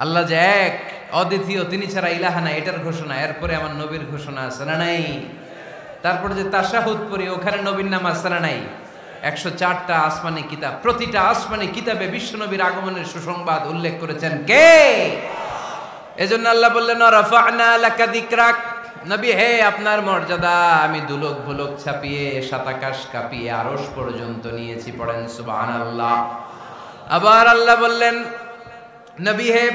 আল্লাহ যে এক, অদ্বিতীয়, তিনি ছাড়া ইলাহা নাই, এটার ঘোষণা। এরপরে আমার নবীর ঘোষণা আছে না নাই? তারপরে যে তাশাহুদ পড়ি, ওখানে নবীর নাম আছে না নাই? 104টা আসমানি কিতাব, প্রতিটা আসমানি কিতাবে বিশ্বনবীর আগমনের সুসংবাদ উল্লেখ করেছেন কে? এজন্য আল্লাহ বললেন রাফা'না লাকা যিকরাক, নবী হে, আপনার মর্যাদা আমি দুলক ভুলক ছাপিয়ে, সাতাকাশ কাঁপিয়ে আরশ পর্যন্ত নিয়েছি। পড়েন সুবহানাল্লাহ। আবার আল্লাহ বললেন নবী হে,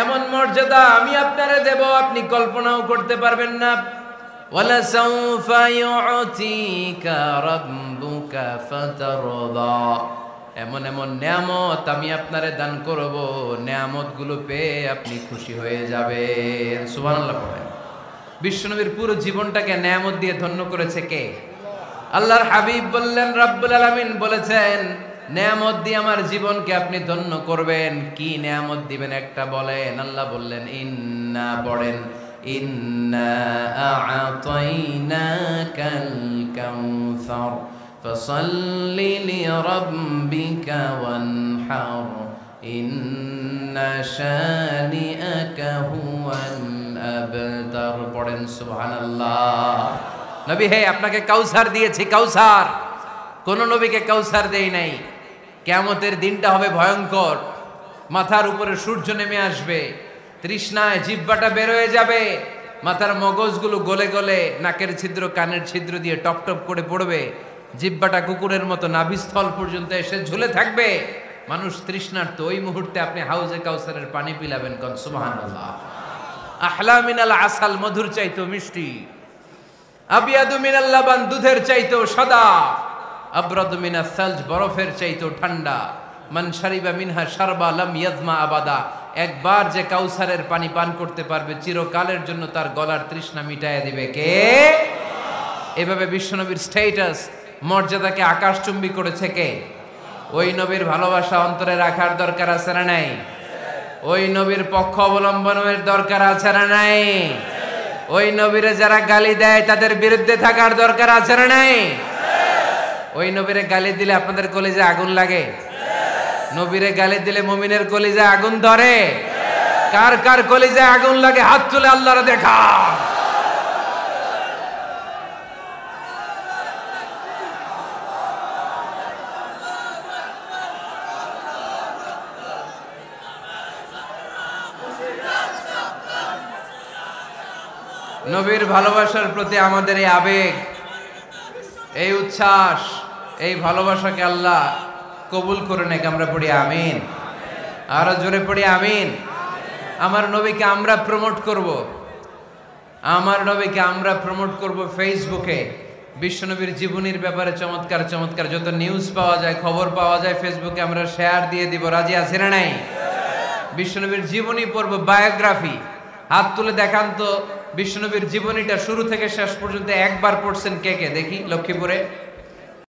এমন মর্যাদা আমি আপনারে দেব আপনি কল্পনাও করতে পারবেন না। ওয়ালা সাউফা ইউতিকা রাব্বুকা ফাতারদা, এমন এমন নিয়ামত আমি আপনারে দান করব, নিয়ামতগুলো পেয়ে আপনি খুশি হয়ে যাবেন। সুবহানাল্লাহ পড়েন। বিশ্বনবীর পুরো জীবনটাকে নিয়ামত দিয়ে ধন্য করেছে কে? আল্লাহর হাবিব বললেন, রব্বুল আলামিন বলেছেন নিয়ামত দিয়ে আমার জীবনকে আপনি ধন্য করবেন। কি নিয়ামত দিবেন একটা বলেন। আল্লাহ বললেন ইন্না, পড়েন, ইন্না আ'তাইনাকাল কাউসার ফাসাল্লি লিরাব্বিকা ওয়ানহার ইন্না শানিআকা হুয়াল আবতার। পড়েন সুবহানাল্লাহ। নবী হে, আপনাকে কাউসার দিয়েছি, কাউসার। কোন নবীকে কাউসার দেই নাই। কিয়ামতের দিনটা হবে ভয়ঙ্কর, মাথার উপরে সূর্য নেমে আসবে, তৃষ্ণায় জিহ্বাটা বের হয়ে যাবে, মাথার মগজগুলো গলে গলে নাকের ছিদ্র কানের ছিদ্র দিয়ে টপ টপ করে পড়বে, জিহ্বাটা কুকুরের মতো নাভিস্থল পর্যন্ত এসে ঝুলে থাকবে। মানুষ তৃষ্ণার্ত। ওই মুহূর্তে আপনি হাউজে কাউসারের পানি পিলাবেন। কোন সুবহানাল্লাহ। আহলা মিনাল আসাল, মধুর চাইতো মিষ্টি। আবিয়াদু মিনাল লাবান, দুধের চাইতো সাদা। আবরাদু মিনাস সালজ, বরফের চাইতো ঠান্ডা। মান শারিবা মিনহা শারবা লাম ইয়াজমা আবাদা, একবার যে কাউসারের পানি পান করতে পারবে চিরকালের জন্য তার গলার তৃষ্ণা মিটাইয়া দিবে কে? এভাবে বিশ্বনবীর স্ট্যাটাস, মর্যাদাকে আকাশচুম্বী করেছে কে? ওই নবীর ভালোবাসা অন্তরে রাখার দরকার আছে না নাই? ওই নবীর পক্ষ অবলম্বনের দরকার আছে না নাই? ওই নবীরে যারা গালি দেয় তাদের বিরুদ্ধে থাকার দরকার আছে না নাই? ওই নবীরে গালি দিলে আপনাদের কলিজায় আগুন লাগে? নবীরে গালি দিলে মুমিনের কলিজায় আগুন ধরে? কার কার কলিজায় আগুন লাগে হাত তুলে আল্লাহরে দেখা। নবীর ভালোবাসার প্রতি আমাদের এই আবেগ, এই উচ্ছ্বাস, এই ভালোবাসাকে আল্লাহ কবুল করে নেক। আমরা পড়ি আমিন। আরো জোরে পড়ি আমিন। আমার নবীকে আমরা প্রমোট করব, আমার নবীকে আমরা প্রমোট করব ফেসবুকে। বিশ্বনবীর জীবনীর ব্যাপারে চমৎকার চমৎকার যত নিউজ পাওয়া যায়, খবর পাওয়া যায়, ফেসবুকে আমরা শেয়ার দিয়ে দিব। রাজি আছে না নাই? বিশ্বনবীর জীবনী পড়ব, বায়োগ্রাফি। হাত তুলে দেখান তো বিশ্বনবীর জীবনীটা শুরু থেকে শেষ পর্যন্ত একবার পড়ছেন কে কে, দেখি লক্ষ্মীপুরে।